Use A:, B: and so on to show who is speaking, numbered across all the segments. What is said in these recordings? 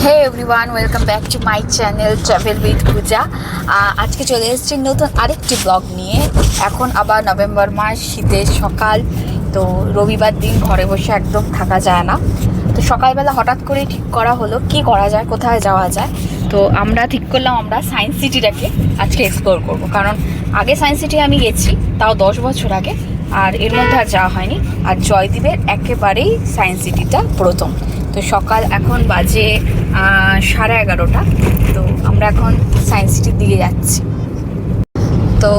A: Hey everyone, welcome back to my channel travel with Puja. আজকে চলে এসেছি নতুন আরেকটি ব্লগ নিয়ে। এখন আবার নভেম্বর মাস, শীতের সকাল। তো রবিবার দিন ঘরে বসে একদম থাকা যায় না। তো সকালবেলা হঠাৎ করে ঠিক করা হলো কি করা যায়, কোথায় যাওয়া যায়। তো আমরা ঠিক করলাম আমরা সায়েন্স সিটিটাকে আজকে এক্সপ্লোর করব, কারণ আগে সায়েন্স সিটি আমি গেছি, তাও 10 বছর আগে। আর এর মধ্যে আর যাওয়া হয়নি। আর জয়দ্বীপের একেবারেই সায়েন্স সিটিটা প্রথম। তো সকাল এখন বাজে 11:30। তো আমরা এখন সায়েন্স সিটির দিকে যাচ্ছি। তো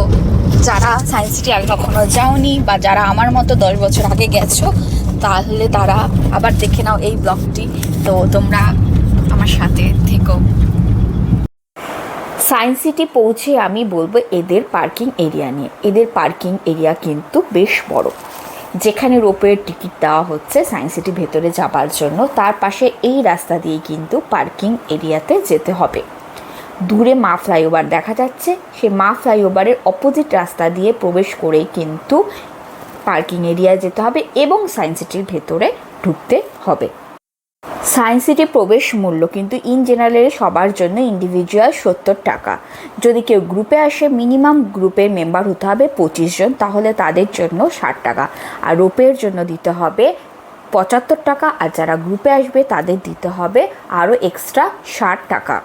A: যারা সায়েন্স সিটি আগে কখনো যাওনি, বা যারা আমার মতো 10 বছর আগে গেছো, তাহলে তারা আবার দেখে নাও এই ব্লগটি। তো তোমরা আমার সাথে থেকো। সায়েন্স সিটি পৌঁছে আমি বলবো এদের পার্কিং এরিয়া নিয়ে। এদের পার্কিং এরিয়া কিন্তু বেশ বড়, যেখানে রোপওয়ের টিকিট দেওয়া হচ্ছে সায়েন্স সিটি ভেতরে যাবার জন্য। তার পাশে এই রাস্তা দিয়ে কিন্তু পার্কিং এরিয়াতে যেতে হবে। দূরে মা ফ্লাইওভার দেখা যাচ্ছে, সে মা ফ্লাইওভারের অপোজিট রাস্তা দিয়ে প্রবেশ করেই কিন্তু পার্কিং এরিয়ায় যেতে হবে এবং সায়েন্স সিটির ভেতরে ঢুকতে হবে। সায়েন্স সিটি প্রবেশ মূল্য কিন্তু ইন জেনারেল সবার জন্য ইন্ডিভিজুয়াল 70 টাকা। যদি কেউ গ্রুপে আসে, মিনিমাম গ্রুপের মেম্বার হতে হবে 25 জন, তাহলে তাদের জন্য 60 টাকা। আর রোপের জন্য দিতে হবে 75 টাকা। আর যারা গ্রুপে আসবে তাদের দিতে হবে আরও এক্সট্রা 60 টাকা।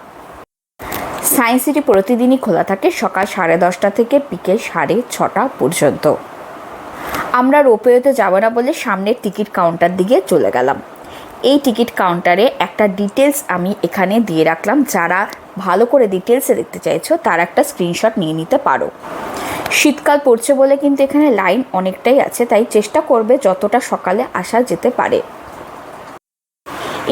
A: সায়েন্স সিটি প্রতিদিনই খোলা থাকে সকাল 10:30 থেকে বিকেল 6:30 পর্যন্ত। আমরা রোপওয়েতে যাব না বলে সামনের টিকিট কাউন্টার দিকে চলে গেলাম। এই টিকিট কাউন্টারে একটা ডিটেলস আমি এখানে দিয়ে রাখলাম, যারা ভালো করে ডিটেলসে দেখতে চাইছো তারা একটা স্ক্রিনশট নিয়ে নিতে পারো। শীতকাল পড়ছে বলে কিন্তু এখানে লাইন অনেকটাই আছে, তাই চেষ্টা করবে যতটা সকালে আসা যেতে পারে।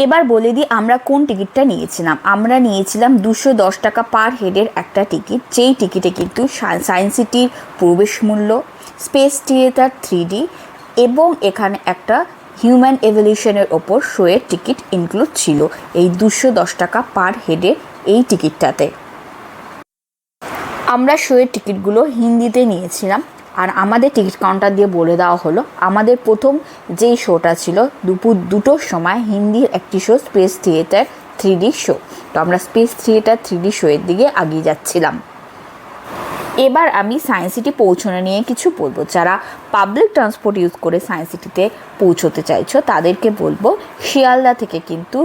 A: এবার বলে দিই আমরা কোন টিকিটটা নিয়েছিলাম। আমরা নিয়েছিলাম 210 টাকা পার হেডের একটা টিকিট, যেই টিকিটে কিন্তু সায়েন্স সিটির প্রবেশ মূল্য, স্পেস থিয়েটার 3D এবং এখানে একটা হিউম্যান এভলিউশনের ওপর শোয়ের টিকিট ইনক্লুড ছিল এই 210 টাকা পার হেডের এই টিকিটটাতে। আমরা শোয়ের টিকিটগুলো হিন্দিতে নিয়েছিলাম। আর আমাদের টিকিট কাউন্টার দিয়ে বলে দেওয়া হলো আমাদের প্রথম যেই শোটা ছিল দুপুর 2টোর সময় হিন্দির একটি show, space theatre 3D show. তো আমরা স্পেস থিয়েটার 3D শোয়ের দিকে এগিয়ে যাচ্ছিলাম। এবার আমি সায়েন্স সিটি পৌঁছানো নিয়ে কিছু বলবো। যারা পাবলিক ট্রান্সপোর্ট ইউজ করে সায়েন্স সিটিতে পৌঁছতে চাইছো তাদেরকে বলবো শিয়ালদা থেকে কিন্তু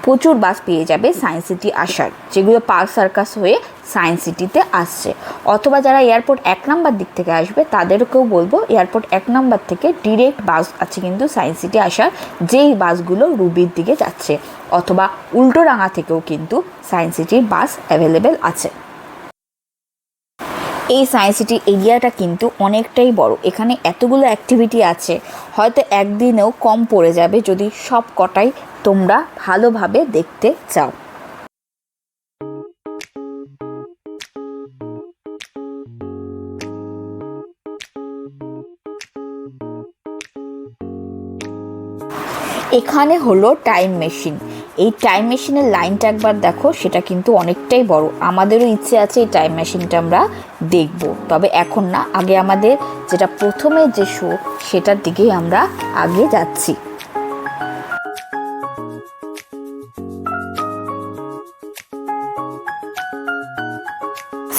A: প্রচুর বাস পেয়ে যাবে সায়েন্স সিটি আসার, যেগুলো পার্ক সার্কাস হয়ে সায়েন্স সিটিতে আসছে। অথবা যারা এয়ারপোর্ট 1 নম্বর দিক থেকে আসবে তাদেরকেও বলবো এয়ারপোর্ট 1 নম্বর থেকে ডিরেক্ট বাস আছে কিন্তু সায়েন্স সিটি আসার, যেই বাসগুলো রুবির দিকে যাচ্ছে। অথবা উল্টোডাঙা থেকেও কিন্তু সায়েন্স সিটির বাস অ্যাভেলেবেল আছে। এই সায়েন্স সিটি এরিয়াটা কিন্তু অনেকটাই বড়। এখানে এতগুলো অ্যাক্টিভিটি আছে, হয়তো একদিনেও কম পড়ে যাবে যদি সব কটাই তোমরা ভালোভাবে দেখতে চাও। এখানে হলো টাইম মেশিন। এই টাইম মেশিনের লাইনটা একবার দেখো, সেটা কিন্তু অনেকটাই বড়। আমাদেরও ইচ্ছে আছে এই টাইম মেশিনটা আমরা দেখব, তবে এখন না, আগে আমাদের যেটা প্রথমে যে শো সেটার দিকেই আমরা আগে যাচ্ছি।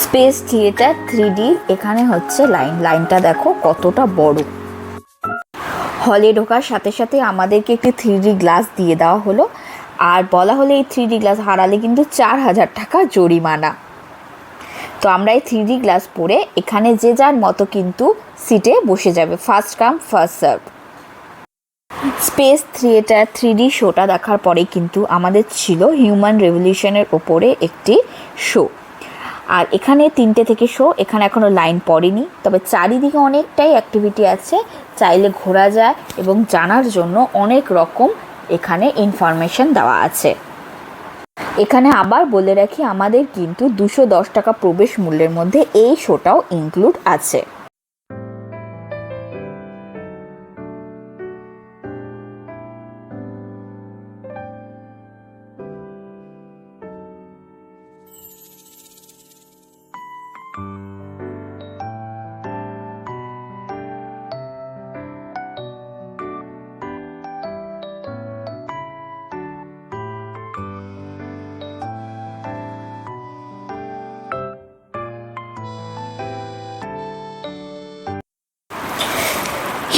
A: স্পেস থিয়েটার 3D এখানে হচ্ছে লাইনটা দেখো কতটা বড়। হলে ঢোকার সাথে সাথে আমাদেরকে একটি 3D গ্লাস দিয়ে দেওয়া হলো, আর বলা হলো এই 3D গ্লাস হারালে কিন্তু 4000 টাকা জরিমানা। তো আমরা এই 3D গ্লাস পরে এখানে যে যার মতো কিন্তু সিটে বসে যাবে, first come first serve. Space theatre 3D শোটা দেখার পরে কিন্তু আমাদের ছিল হিউম্যান রেভলিউশনের ওপরে একটি শো। আর এখানে 3টে থেকে শো, এখানে এখনও লাইন পড়েনি, তবে চারিদিকে অনেকটাই অ্যাক্টিভিটি আছে, চাইলে ঘোরা যায় এবং জানার জন্য অনেক রকম এখানে ইনফরমেশন দেওয়া আছে। এখানে আবার বলে রাখি আমাদের কিন্তু 210 টাকা প্রবেশ মূল্যের মধ্যে এই শোটাও ইনক্লুড আছে।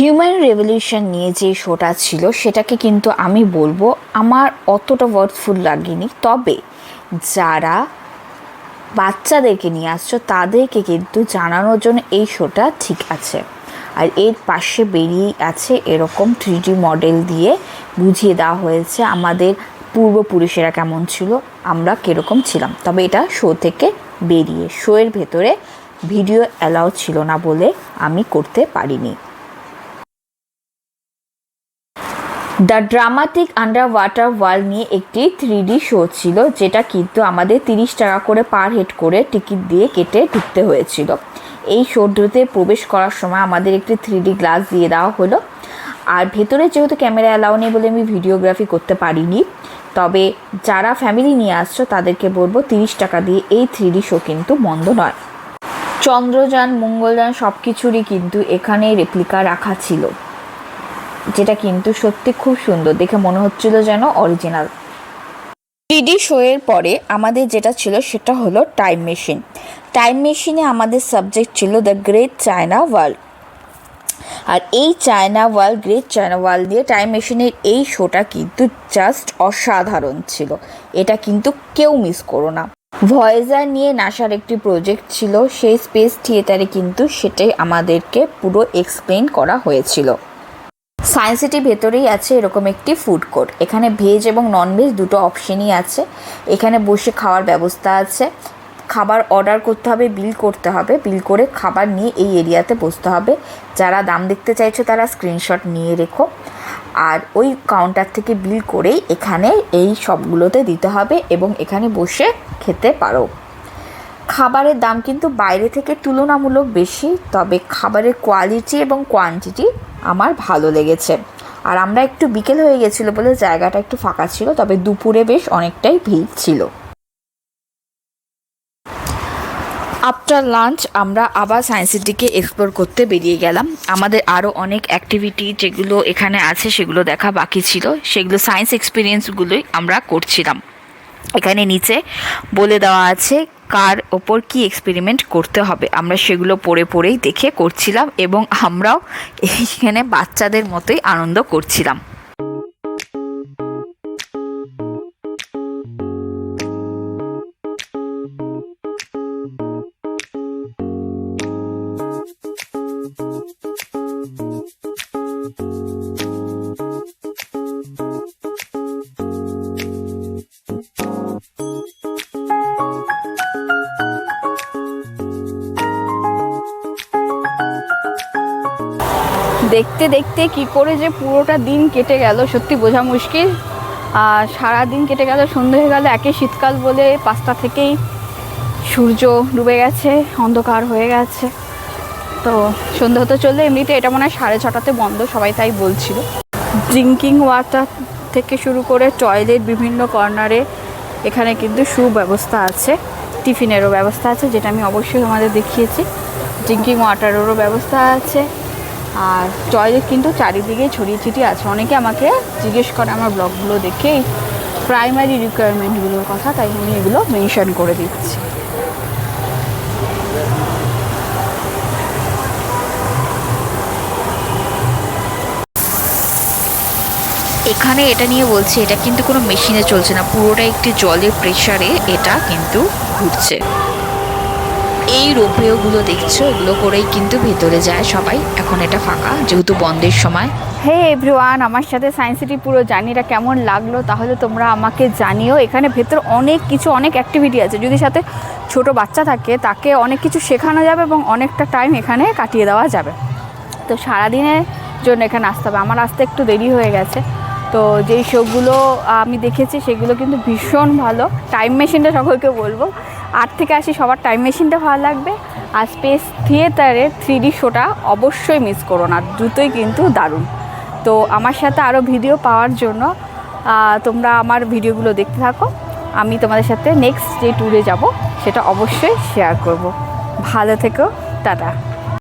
A: হিউম্যান রেভলিউশন নিয়ে যে শোটা ছিল সেটাকে কিন্তু আমি বলবো আমার অতটা ওয়ার্থফুল লাগেনি, তবে যারা বাচ্চাদেরকে নিয়ে আসছো তাদেরকে কিন্তু জানানোর জন্য এই শোটা ঠিক আছে। আর এর পাশে বেরিয়েই আছে এরকম 3D মডেল দিয়ে বুঝিয়ে দেওয়া হয়েছে আমাদের পূর্বপুরুষেরা কেমন ছিল, আমরা কীরকম ছিলাম। তবে এটা শো থেকে বেরিয়ে, শোয়ের ভেতরে ভিডিও অ্যালাউ ছিল না বলে আমি করতে পারিনি। The dramatic under water world নিয়ে একটি 3D শো ছিল, যেটা কিন্তু আমাদের 30 টাকা করে পার হেড করে টিকিট দিয়ে কেটে ঢুকতে হয়েছিল। এই শোতে প্রবেশ করার সময় আমাদের একটি 3D গ্লাস দিয়ে দেওয়া হলো। আর ভেতরে যেহেতু ক্যামেরা অ্যালাউ নেই বলে আমি ভিডিওগ্রাফি করতে পারিনি, তবে যারা ফ্যামিলি নিয়ে আসছো তাদেরকে বলবো 30 টাকা দিয়ে এই 3D শো কিন্তু মন্দ নয়। চন্দ্রযান, মঙ্গলযান সব কিছুরই কিন্তু এখানে রেপ্লিকা রাখা ছিল, যেটা কিন্তু সত্যি খুব সুন্দর, দেখে মনে হচ্ছিল যেন অরিজিনাল। 3D শোয়ের পরে আমাদের যেটা ছিল সেটা হলো টাইম মেশিন। টাইম মেশিনে আমাদের সাবজেক্ট ছিল দ্য গ্রেট চায়না ওয়াল। আর এই চায়না ওয়াল, গ্রেট চায়না ওয়াল দিয়ে টাইম মেশিনের এই শোটা কিন্তু জাস্ট অসাধারণ ছিল, এটা কিন্তু কেউ মিস করো না। ভয়েজার নিয়ে নাসার একটি প্রজেক্ট ছিল, সেই স্পেস থিয়েটারে কিন্তু সেটাই আমাদেরকে পুরো এক্সপ্লেন করা হয়েছিল। সায়েন্স সিটির ভেতরেই আছে এরকম একটি ফুড কোর্ট, এখানে ভেজ এবং ননভেজ দুটো অপশনই আছে। এখানে বসে খাওয়ার ব্যবস্থা আছে, খাবার অর্ডার করতে হবে, বিল করতে হবে, বিল করে খাবার নিয়ে এই এরিয়াতে বসতে হবে। যারা দাম দেখতে চাইছো তারা স্ক্রিনশট নিয়ে রেখো, আর ওই কাউন্টার থেকে বিল করেই এখানে এই সবগুলোতে দিতে হবে এবং এখানে বসে খেতে পারো। খাবারের দাম কিন্তু বাইরে থেকে তুলনামূলক বেশি, তবে খাবারের কোয়ালিটি এবং কোয়ান্টিটি আমার ভালো লেগেছে। আর আমরা একটু বিকেল হয়ে গেছিলো বলে জায়গাটা একটু ফাঁকা ছিল, তবে দুপুরে বেশ অনেকটাই ভিড় ছিল। আফটার লাঞ্চ আমরা আবার সায়েন্স সিটিকে এক্সপ্লোর করতে বেরিয়ে গেলাম। আমাদের আরও অনেক অ্যাক্টিভিটি যেগুলো এখানে আছে সেগুলো দেখা বাকি ছিল, সেগুলো সায়েন্স এক্সপিরিয়েন্সগুলোই আমরা করছিলাম। এখানে নিচে বলে দেওয়া আছে কার ওপর কি এক্সপেরিমেন্ট করতে হবে, আমরা সেগুলো পড়েই দেখে করছিলাম এবং আমরাও এখানে বাচ্চাদের মতোই আনন্দ করছিলাম। দেখতে দেখতে কি করে যে পুরোটা দিন কেটে গেল সত্যি বোঝা মুশকিল। সারা দিন কেটে গেল, সন্ধ্যে হয়ে গেল। একে শীতকাল বলে 5টা থেকেই সূর্য ডুবে গেছে, অন্ধকার হয়ে গেছে। তো সন্ধ্যে হতে চললে, এমনিতে এটা মনে হয় 6:30টাতে বন্ধ, সবাই তাই বলছিল। ড্রিঙ্কিং ওয়াটার থেকে শুরু করে টয়লেট, বিভিন্ন কর্নারে এখানে কিন্তু সুব্যবস্থা আছে। টিফিনেরও ব্যবস্থা আছে, যেটা আমি অবশ্যই তোমাদের দেখিয়েছি। ড্রিঙ্কিং ওয়াটারেরও ব্যবস্থা আছে, আর টয়লেট কিন্তু চারিদিকে ছড়িয়ে ছিটিয়ে আছে। অনেকে আমাকে জিজ্ঞেস করে আমার ব্লগগুলো দেখে প্রাইমারি রিকোয়ারমেন্টগুলোর কথা, তাই আমি এগুলো মেনশন করে দিচ্ছি। এখানে এটা নিয়ে বলছি, এটা কিন্তু কোনো মেশিনে চলছে না, পুরোটা একটি জলের প্রেসারে এটা কিন্তু ঘুরছে। এই রোপওয়েগুলো দেখছো, এগুলো করেই কিন্তু ভেতরে যায় সবাই। এখন এটা ফাঁকা যেহেতু বন্ধের সময়। হে এভরিওয়ান, আমার সাথে সায়েন্স সিটি পুরো জার্নিটা কেমন লাগলো তাহলে তোমরা আমাকে জানিও। এখানে ভেতর অনেক কিছু, অনেক অ্যাক্টিভিটি আছে। যদি সাথে ছোট বাচ্চা থাকে তাকে অনেক কিছু শেখানো যাবে এবং অনেকটা টাইম এখানে কাটিয়ে দেওয়া যাবে। তো সারাদিনের জন্য এখানে আসতে হবে। আমার আসতে একটু দেরি হয়ে গেছে, তো যেই শোগুলো আমি দেখেছি সেগুলো কিন্তু ভীষণ ভালো। টাইম মেশিনটা সকলকে বলবো, 8 থেকে 80 সবার টাইম মেশিনটা ভালো লাগবে। আর স্পেস থিয়েটারের 3D শোটা অবশ্যই মিস করো না, দুটোই কিন্তু দারুণ। তো আমার সাথে আরও ভিডিও পাওয়ার জন্য তোমরা আমার ভিডিওগুলো দেখতে থাকো। আমি তোমাদের সাথে নেক্সট যে ট্যুরে যাব সেটা অবশ্যই শেয়ার করব। ভালো থেকো, টাটা।